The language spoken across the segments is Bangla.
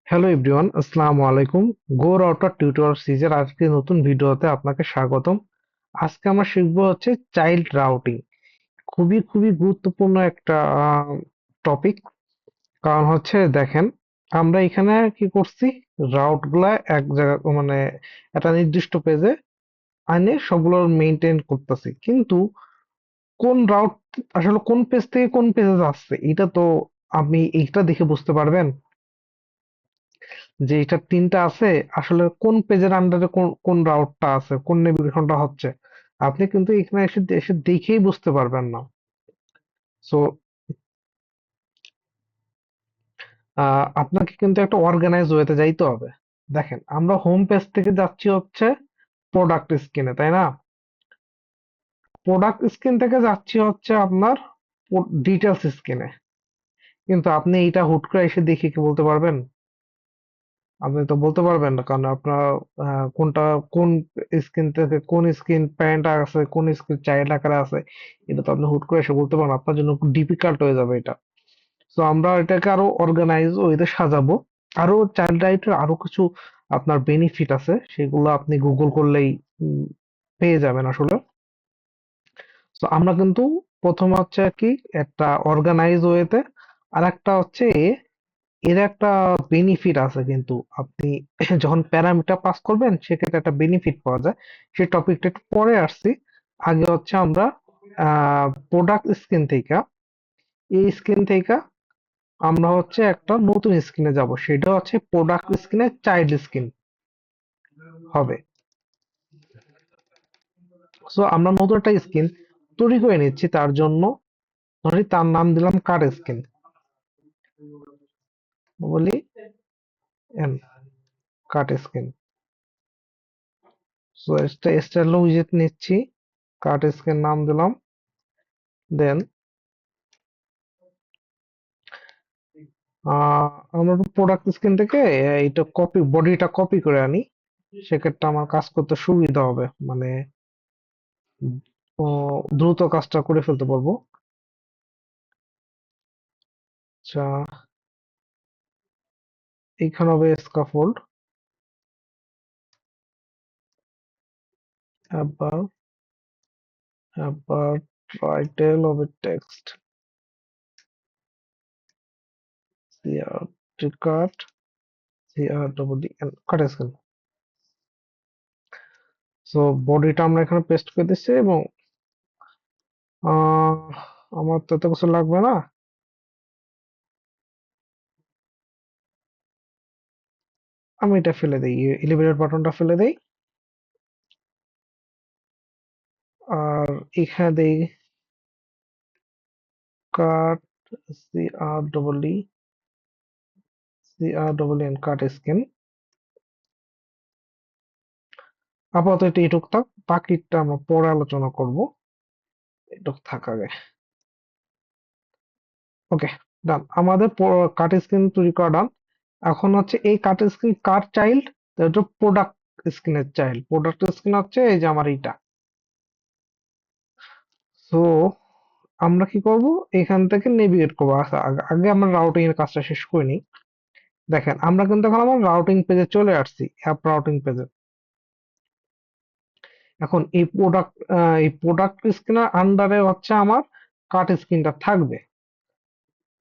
হ্যালো এভরিওয়ান, আসসালামু আলাইকুম। গো রাউটার টিউটোরিয়াল সিরিজের আজকে নতুন ভিডিওতে আপনাকে স্বাগতম। আজকে আমরা শিখবো হচ্ছে চাইল্ড রাউটিং। খুবই গুরুত্বপূর্ণ একটা টপিক। কারণ হচ্ছে দেখেন, আমরা এখানে কি করছি, রাউট গুলা এক জায়গা মানে একটা নির্দিষ্ট পেজে আনে সবগুলো মেনটেন করতেছি, কিন্তু কোন রাউট আসলে কোন পেজ থেকে কোন পেজে যাচ্ছে এটা তো আপনি এইটা দেখে বুঝতে পারবেন যে এটা তিনটা আছে। আসলে কোন পেজের আন্ডারে কোন কোন রাউটটা আছে, কোন নেভিগেশনটা হচ্ছে, আপনি কিন্তু এখানে এসে এসে দেখেই বুঝতে পারবেন না। সো আপনাকে কিন্তু একটা অর্গানাইজ ওয়েতে যাইতে হবে। দেখেন, আমরা হোম পেজ থেকে যাচ্ছি হচ্ছে প্রোডাক্ট স্ক্রিনে, তাই না? প্রোডাক্ট স্ক্রিন থেকে যাচ্ছি হচ্ছে আপনার ডিটেলস স্ক্রিনে। কিন্তু আপনি এইটা হুট করে এসে দেখে কি বলতে পারবেন? আপনি তো বলতে পারবেন না, কারণ আপনার কোনটা কোন স্ক্রিন থেকে কোন স্ক্রিন প্যারেন্ট আছে, কোন স্ক্রিন চাইল্ড আকারে আছে, এটা তো আপনি হুট করে এসে বলতে পারেন। আপনার জন্য খুব ডিফিকাল্ট হয়ে যাবে এটা। তো আমরা এটাকে আরো অর্গানাইজ ওয়েতে সাজাবো। আরো চাইল্ড রাইটের আরো কিছু আপনার বেনিফিট আছে, সেগুলো আপনি গুগল করলেই উম, পেয়ে যাবেন আসলে। তো আমরা কিন্তু প্রথম হচ্ছে কি একটা অর্গানাইজ ওয়েতে, আর একটা হচ্ছে এর একটা বেনিফিট আছে, কিন্তু আপনি যখন প্যারামিটার পাস করবেন সেক্ষেত্রে একটা বেনিফিট পাওয়া যায়। সেই টপিকটা একটু পরে আসছি। আগে হচ্ছে আমরা প্রোডাক্ট স্ক্রিন থেকে, এই স্ক্রিন থেকে আমরা হচ্ছে একটা নতুন স্ক্রিনে যাব, সেটা হচ্ছে প্রোডাক্ট স্ক্রিনের চাইল্ড স্ক্রিন হবে। সো আমরা নতুন একটা স্ক্রিন তৈরি করে নিচ্ছি, তার জন্য ধরি তার নাম দিলাম কার স্ক্রিন, বলি এন কাট স্ক্রিন। সো এটা স্টাইল উইজেট নিচ্ছি, কাট স্ক্রিন নাম দিলাম। দেন আমরা প্রোডাক্ট স্ক্রিন থেকে এটা কপি, বডিটা কপি করে আনি। সেক্ষেত্রে আমার কাজ করতে সুবিধা হবে, মানে দ্রুত কাজটা করে ফেলতে পারবো। আচ্ছা, এইখানে হবে স্কাফোল্ড, আবার আবার টাইটেল হবে টেক্সট, সিআর কাট, CR double D N cut screen. So বডিটা আমরা এখানে পেস্ট করে দিচ্ছি, এবং আহ, আমার তো এত কিছু লাগবে না। আমি এটা ফেলে দিই, এলিভেটর বাটনটা ফেলে দিই। আর এখানে দেই cut, CR double D, CR double N cut screen. আপাতত এটা এটুক থাক, বাকিটা আমরা পরে আলোচনা করব। এটুক থাক আগে। ওকে, ডান। আমাদের কাট স্ক্রিন তৈরি করা ডান। এখন হচ্ছে এই কাট স্ক্রিন কার চাইল্ড, এটা প্রোডাক্ট স্ক্রিনের চাইল্ড। প্রোডাক্ট স্ক্রিন হচ্ছে এই যে আমার এইটা। সো আমরা কি করব, এখান থেকে নেভিগেট করবো। আচ্ছা, আগে আমরা রাউটিং এর কাজটা শেষ করে নিই। দেখেন, আমরা কিন্তু এখন আমার রাউটিং পেজে চলে আসছি, অ্যাপ রাউটিং পেজে। এখন এই প্রোডাক্ট স্ক্রিনের আন্ডারে হচ্ছে আমার কাট স্ক্রিনটা থাকবে।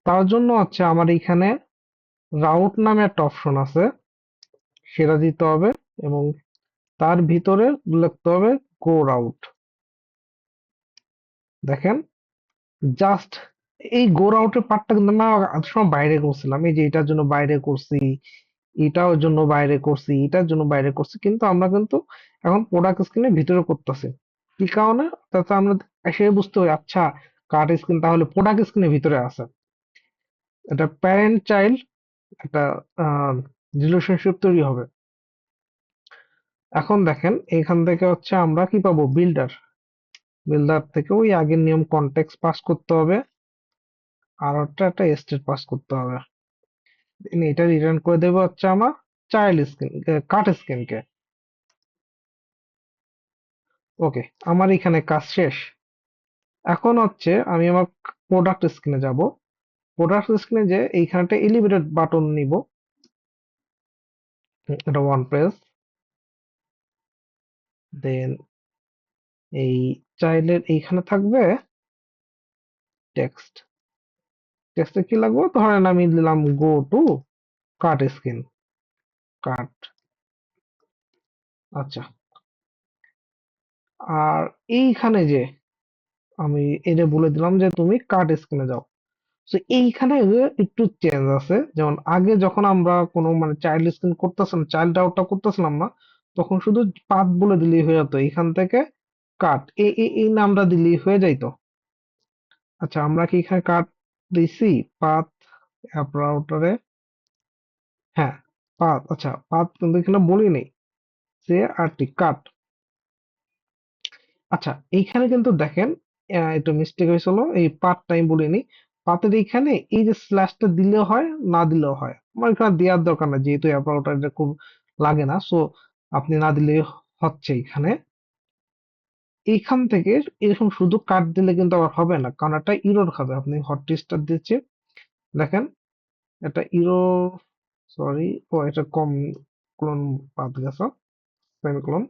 তার জন্য হচ্ছে আমার এখানে রাউট নামে একটা অপশন আছে, সেটা দিতে হবে, এবং তার ভিতরে লিখতে হবে গো রাউট। দেখেন, জাস্ট এই গো রাউটের পার্টটা কিন্তু আমরা আগের সময় বাইরে করছিলাম, এই যে এটার জন্য বাইরে করছি, এটার জন্য বাইরে করছি, এটার জন্য বাইরে করছি, কিন্তু আমরা কিন্তু এখন প্রোডাক্ট স্ক্রিনের ভিতরে করতেছি। কি কারণে? তাতে আমরা এসে বুঝতে পারি, আচ্ছা, কার্ড স্ক্রিন তাহলে প্রোডাক্ট স্ক্রিনের ভিতরে আছে। এটা প্যারেন্ট চাইল্ড একটা রিলেশনশিপ তৈরি হবে। এখন দেখেন, এখান থেকে হচ্ছে আমরা কি পাবো, বিল্ডার। বিল্ডার থেকে ওই আগের নিয়ম কনটেক্সট পাস করতে হবে, আর একটা স্টেট পাস করতে হবে। Then এটা রিটার্ন করে দেবো হচ্ছে আমার চাইল্ড স্ক্রিন, কাট স্ক্রিনকে। ওকে, আমার এখানে কাজ শেষ। এখন হচ্ছে আমি আমার প্রোডাক্ট স্ক্রিনে যাব। প্রোডাক্ট স্ক্রিনে যে এইখানটা এলিভেটেড বাটন নিব, এটা ওয়ান পেজ। দেন এই চাইল্ডের এইখানে থাকবে টেক্সট। টেক্সটে কি লাগবে, ধরেন আমি দিলাম গো টু কাট স্ক্রিন, কাট। আচ্ছা, আর এইখানে যে আমি এটা বলে দিলাম যে তুমি কাট স্ক্রিনে যাও। তো এইখানে একটু চেঞ্জ আছে, যেমন আগে যখন আমরা কোনো মানে চাইল্ড স্ক্রিন করতেছিলাম, চাইল্ড আউটটা করতেছিলাম না, তখন শুধু পাথ বলে দিলেই হয়ে যেত, এখান থেকে কাট এই নামটা দিলেই হয়ে যাইতো। আচ্ছা, আমরা কি এখানে কাট দিছি পাথ অ্যাপ রাউটারে? হ্যাঁ, পাথ। আচ্ছা, পাথ কিন্তু এখানে বলি নেই, সে আর টি কাট। আচ্ছা, এইখানে কিন্তু দেখেন একটু মিস্টেক হয়েছিল, এই পাথটা আমি বলিনি। পাথের এইখানে এই যে স্ল্যাশটা দিলেও হয়, না দিলেও হয়, আমার এখানে দেওয়ার দরকার না, যেহেতু অ্যাপ রাউটার এটা খুব লাগে না, সো আপনি না দিলে হচ্ছে। এখানে এইখান থেকে এরকম শুধু কাট দিলে কিন্তু আবার হবে না, কারণ একটা ইরর খাবে। আপনি হট স্টার দিচ্ছে, দেখেন এটা ইরো, সরি, ও এটা কম ক্লোন পাথ গেছে, সেমিকোলন।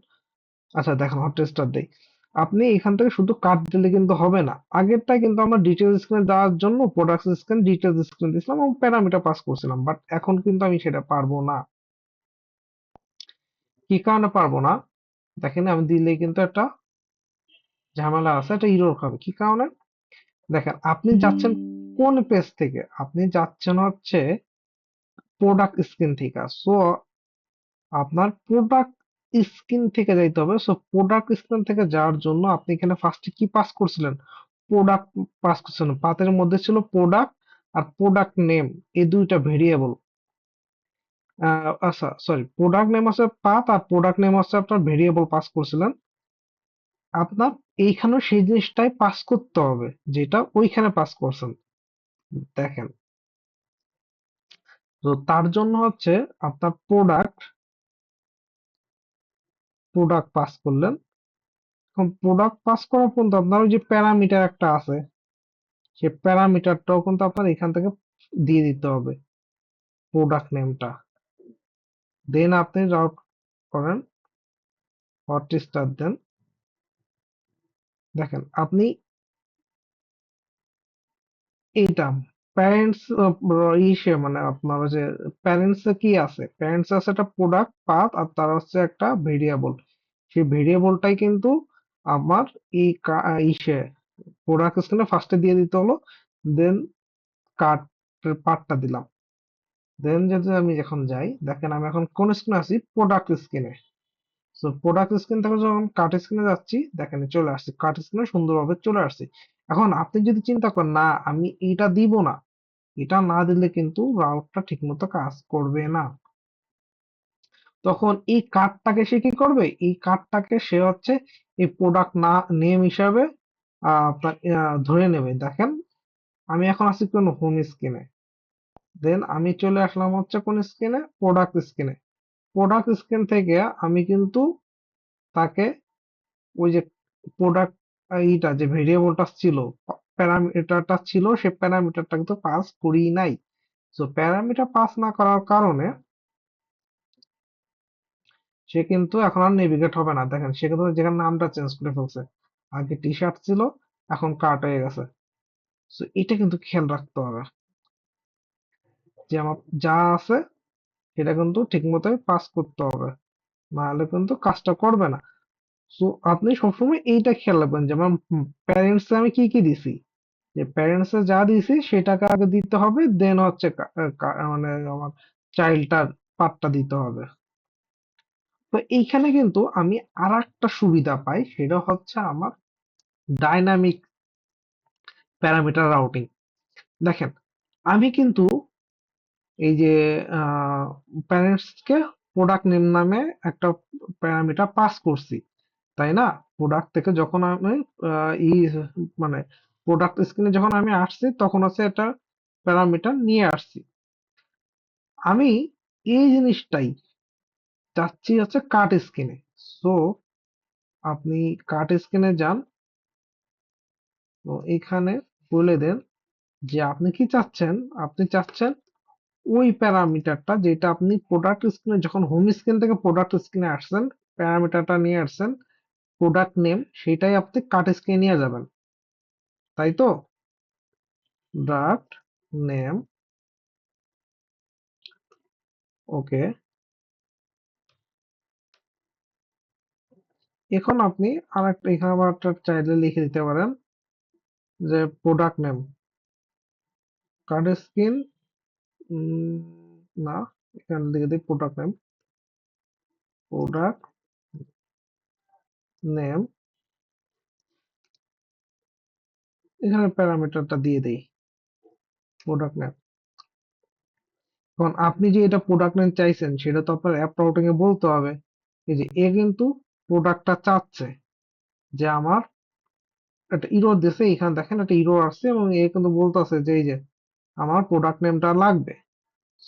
আচ্ছা দেখেন, হট স্টার দেই, আপনি এখান থেকে শুধু কাট দিলে কিন্তু হবে না। আগেরটা কিন্তু আমরা ডিটেলস স্ক্রিনে দেওয়ার জন্য প্রোডাক্ট স্ক্রিন, ডিটেলস স্ক্রিন দিয়েছিলাম এবং প্যারামিটার পাস করছিলাম, বাট এখন কিন্তু আমি সেটা পারবো না। কি কারণে পারবো না, দেখেন আমি দিলে কিন্তু একটা ঝামেলা আছে, একটা ইরর খাবে। কি কারণে, দেখেন আপনি যাচ্ছেন কোন পেজ থেকে, আপনি যাচ্ছেন হচ্ছে প্রোডাক্ট স্ক্রিন থেকে। সো আপনার প্রোডাক্ট স্ক্রিন থেকে যাইতে হবে। সো প্রোডাক্ট স্ক্রিন থেকে যাওয়ার জন্য আপনি এখানে ফার্স্টে কি পাস করছিলেন, প্রোডাক্ট পাস করছিলেন। পাতের মধ্যে ছিল প্রোডাক্ট আর প্রোডাক্ট নেম, এই দুইটা ভেরিয়েবল। আচ্ছা সরি, প্রোডাক্ট নেম আছে পাত, আর প্রোডাক্ট নেম আছে আপনার ভেরিয়েবল পাস করছিলেন। আপনার এইখানেও সেই জিনিসটাই পাস করতে হবে যেটা ওইখানে পাস করছেন। দেখেন, তো তার জন্য হচ্ছে আপনার প্রোডাক্ট, প্রোডাক্ট পাস করলেন। এখন প্রোডাক্ট পাস করার পর্যন্ত আপনার ওই যে প্যারামিটার একটা আছে, সেই প্যারামিটারটাও কিন্তু আপনার এখান থেকে দিয়ে দিতে হবে, প্রোডাক্ট নেমটা। দেন আপনি রাউট করেন, হট স্টার দেন। দেখেন আপনি এইটা প্যারেন্টস ইসে মানে আপনার যে প্যারেন্টস কি আছে, প্যারেন্টস আছে একটা প্রোডাক্ট পাথ, আর তার হচ্ছে একটা ভেরিয়েবল। সেই ভেরিয়েবলটাই কিন্তু আমার এই ইসে প্রোডাক্ট স্ক্রিনে ফার্স্টে দিয়ে দিতে হলো। দেন কার্ড পার্টটা দিলাম। দেন যদি আমি এখন যাই, দেখেন আমি এখন কোন স্ক্রিনে আছি, প্রোডাক্ট স্ক্রিনে। সো প্রোডাক্ট স্ক্রিন থেকে যখন কাট স্ক্রিনে যাচ্ছি, দেখেন চলে আসছি, কাট স্ক্রিনে সুন্দরভাবে চলে আসছি। এখন আপনি যদি চিন্তা করেন না আমি এটা দিব না, এটা না দিলে কিন্তু রাউটটা ঠিকমতো কাজ করবে না, তখন এই কার্ডটাকে সে কি করবে, এই কার্ডটাকে সে হচ্ছে এই প্রোডাক্ট না নেম হিসাবে আপনার ধরে নেবে। দেখেন আমি এখন আছি কোন হোম স্ক্রিনে, দেন আমি চলে আসলাম হচ্ছে কোন স্ক্রিনে, প্রোডাক্ট স্ক্রিনে। প্রোডাক্ট স্ক্রিন থেকে আমি কিন্তু তাকে ওই যে প্রোডাক্ট এইটা যে ভেরিয়েবলটা ছিল, প্যারামিটারটা ছিল, সে প্যারামিটারটা কিন্তু পাস করি নাই। তো প্যারামিটার পাস না করার কারণে সে কিন্তু এখন আর নেভিগেট হবে না। দেখেন সে কিন্তু যেখানে নামটা চেঞ্জ করে ফেলছে, আগে টি শার্ট ছিল এখন কার্ট হয়ে গেছে। তো এটা কিন্তু খেয়াল রাখতে হবে যে আমার যা আছে সেটা কিন্তু ঠিক মতো পাস করতে হবে, নাহলে কিন্তু কাজটা করবে না। সো আপনি সবসময় এইটা খেয়াল রাখবেন যে আমার প্যারেন্টস আমি কি কি দিছি, যে প্যারেন্টস এ যা দিছি সেটাকে আগে দিতে হবে, দেন হচ্ছে মানে আমার চাইল্ডটার পার্টটা দিতে হবে। তো এইখানে কিন্তু আমি আরেকটা সুবিধা পাই, সেটা হচ্ছে আমার ডাইনামিক প্যারামিটার রাউটিং। দেখেন আমি কিন্তু এই যে প্যারেন্টস কে প্রোডাক্ট নেম নামে একটা প্যারামিটার পাস করছি, তাই না? প্রোডাক্ট থেকে যখন আমি ই মানে প্রোডাক্ট স্ক্রিনে যখন আমি আসছি, তখন হচ্ছে এটা প্যারামিটার নিয়ে আসছি। আমি এই জিনিসটাই চাচ্ছি হচ্ছে কাট স্ক্রিনে। সো আপনি কাট স্ক্রিনে যান, তো এখানে বলে দেন যে আপনি কি চাচ্ছেন, আপনি চাচ্ছেন ওই প্যারামিটারটা যেটা আপনি প্রোডাক্ট স্ক্রিনে যখন হোম স্ক্রিন থেকে প্রোডাক্ট স্ক্রিনে আসছেন, প্যারামিটারটা নিয়ে আসছেন, প্রোডাক্ট নেম সেটাই আপনি কাট স্ক্রিনে নিয়ে যাবেন, তাই তো? প্রোডাক্ট নেম, ওকে। এখন আপনি আরেকটা এখানে আবার একটা চাইলে লিখে দিতে পারেন যে প্রোডাক্ট নেম কাট স্ক্রিন, না, এখানে লিখে দিই প্রোডাক্ট নেম, প্রোডাক্ট নেম, এখানে প্যারামিটারটা দিয়ে দেই প্রোডাক্ট নেম। এখন আপনি যে এটা প্রোডাক্ট নেম চাইছেন সেটা তো আপনার অ্যাপ রাউটিং এ বলতে হবে। এই যে এ কিন্তু প্রোডাক্টটা চাচ্ছে যে আমার একটা ইরর দিছে, এখানে দেখেন একটা ইরর আসছে এবং এ কিন্তু বলতেছে যে এই যে আমার প্রোডাক্ট নেমটা লাগবে।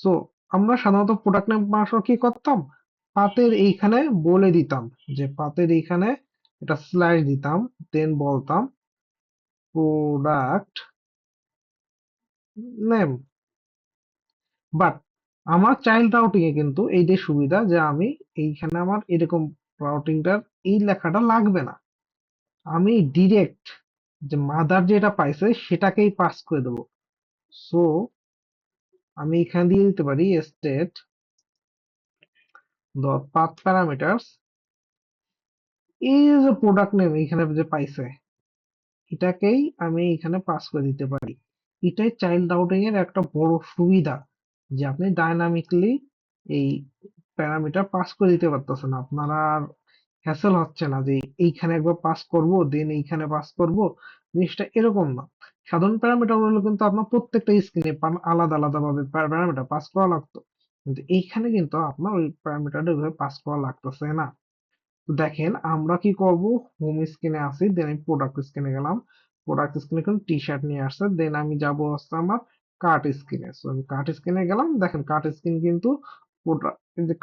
সো আমরা সাধারণত প্রোডাক্ট নেম পাওয়ার সময় কি করতাম, পাতের এইখানে বলে দিতাম যে পাতের এইখানে এটা স্ল্যাশ দিতাম, দেন বলতাম প্রোডাক্ট নেম। বাট আমার চাইল্ড রাউটিং এ কিন্তু এইটাই সুবিধা যে আমি এইখানে আমার এরকম রাউটিংটার এই লেখাটা লাগবে না, আমি ডিরেক্ট যে মাদার যেটা পাইছে সেটাকেই পাস করে দেবো। সো আমি এখানে দিয়ে দিতে পারি স্টেট ডট পাথ প্যারামিটারস, এই যে প্রোডাক্ট নেম এখানে যে পাইছে এটাকেই আমি এখানে পাস করে দিতে পারি। এটাই চাইল্ড রাউটিং এর একটা বড় সুবিধা যে আপনি ডাইনামিকলি এই প্যারামিটার পাস করে দিতে পারতেছেন, আপনার আর হ্যাসেল হচ্ছে না যে এইখানে একবার পাস করব দেন এইখানে পাস করব, জিনিসটা এরকম না। সাধারণ প্যারামিটার হলো কিন্তু আপনার প্রত্যেকটা স্ক্রিনে আলাদা আলাদা ভাবে প্যারামিটার পাস করা লাগতো, কিন্তু এইখানে কিন্তু আপনার ওই প্যারামিটারটা ওইভাবে পাস করা লাগতেছে না। তো দেখেন আমরা কি করব, হোম স্ক্রিনে আসি, দেন আমি প্রোডাক্ট স্ক্রিনে গেলাম, প্রোডাক্ট স্ক্রিনে কোন টি শার্ট নিয়ে আসছে, দেন আমি যাব হচ্ছে আমার কার্ট স্ক্রিনে। সো আমি কার্ট স্ক্রিনে গেলাম, দেখেন কার্ট স্ক্রিন কিন্তু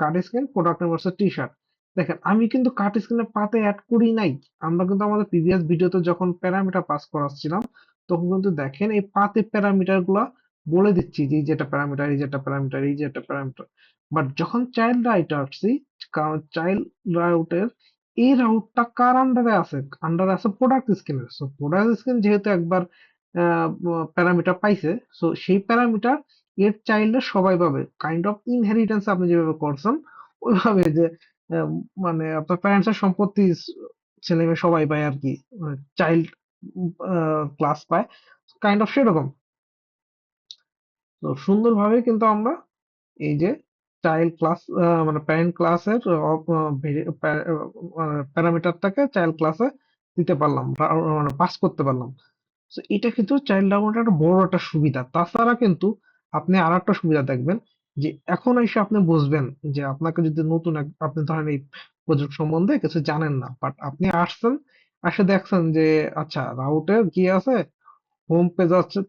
কার্ট স্ক্রিন প্রোডাক্ট নেম হচ্ছে টি শার্ট। দেখেন আমি কিন্তু কার্ট স্ক্রিনে পাতে অ্যাড করি নাই, আমরা কিন্তু আমাদের প্রিভিয়াস ভিডিওতে যখন প্যারামিটার পাস করাচ্ছিলাম তখন কিন্তু দেখেন এই পাতে প্যারামিটার গুলা বলে দিচ্ছি যে এই যেটা প্যারামিটার, এই যেটা প্যারামিটার, এই যেটা প্যারামিটার। বাট যখন চাইল্ড রাইটে আসছি, কারণ চাইল্ড রাউটের এই রাউটটা কার আন্ডারে আছে, আন্ডারে আছে প্রোডাক্ট স্ক্রিনের। সো প্রোডাক্ট স্ক্রিন যেহেতু একবার প্যারামিটার পাইছে, সো সেই প্যারামিটার এর চাইল্ডে সবাই পাবে, কাইন্ড অফ ইনহেরিটেন্স আপনি যেভাবে করছেন ওইভাবে যে আহ, মানে আপনার প্যারেন্টস এর সম্পত্তি ছেলে মেয়ে সবাই পায় আর কি, চাইল্ড ক্লাস পায়, কাইন্ড অফ সেরকম। তো সুন্দরভাবে কিন্তু আমরা এই যে চাইল্ড ক্লাস মানে প্যারেন্ট ক্লাসের প্যারামিটারটাকে চাইল্ড ক্লাসে দিতে পারলাম মানে পাস করতে পারলাম। তো এটা কিন্তু চাইল্ড ডাউনলোডের একটা বড় একটা সুবিধা। তাছাড়া কিন্তু আপনি আর একটা সুবিধা দেখবেন যে এখন এসে আপনি বুঝবেন যে আপনাকে যদি নতুন আপনি ধরেন এই প্রজেক্ট সম্বন্ধে কিছু জানেন না, বাট আপনি আসছেন, এসে দেখছেন যে আচ্ছা রাউটের কি আছে, হোম পেজ আছে,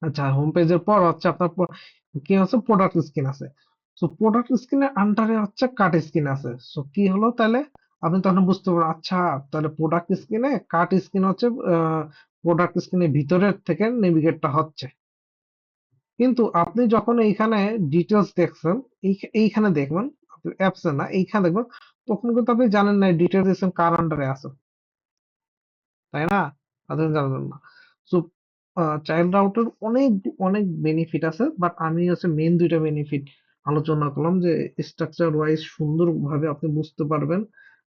আচ্ছা হোম পেজের পর হচ্ছে আপনার কি আছে প্রোডাক্ট স্ক্রিন আছে। সো প্রোডাক্ট স্ক্রিনের আন্ডারে হচ্ছে কাট স্ক্রিন আছে। সো কি হলো তাহলে, আপনি তখন বুঝতে পারবেন আচ্ছা তাহলে প্রোডাক্ট স্ক্রিনে কাট স্ক্রিন হচ্ছে প্রোডাক্ট স্ক্রিনের ভিতরের থেকে নেভিগেটটা হচ্ছে। কিন্তু আপনি যখন এইখানে ডিটেলস দেখছেন, এইখানে দেখবেন অ্যাপসে না এইখানে দেখবেন, তখন কিন্তু আপনি জানেন না ডিটেলস কার আন্ডারে আছে, তাই না? আপনি জানবেন না। সো চাইল্ড রাউটের অনেক অনেক বেনিফিট আছে, বাট আমি হচ্ছে মেন দুইটা বেনিফিট আলোচনা করলাম যে স্ট্রাকচার ওয়াইজ সুন্দরভাবে আপনি বুঝতে পারবেন,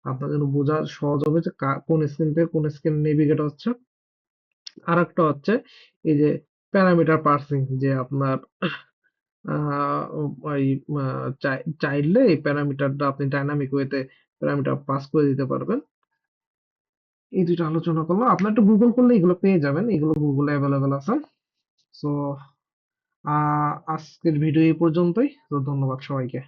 আপনার জন্য বোঝা সহজ হবে যে কোন স্ক্রিন থেকে কোন স্ক্রিন নেভিগেট হচ্ছে। আর একটা হচ্ছে এই যে প্যারামিটার পার্সিং, যে আপনার ওই চাইল্ডে এই প্যারামিটারটা আপনি ডাইনামিক ওয়েতে প্যারামিটার পাস করে দিতে পারবেন। এই দুইটা আলোচনা করলাম, আপনার একটু গুগল করলে এগুলো পেয়ে যাবেন, এগুলো গুগলে অ্যাভেলেবেল আছে। সো আজকের ভিডিও এই পর্যন্তই, তো ধন্যবাদ সবাইকে।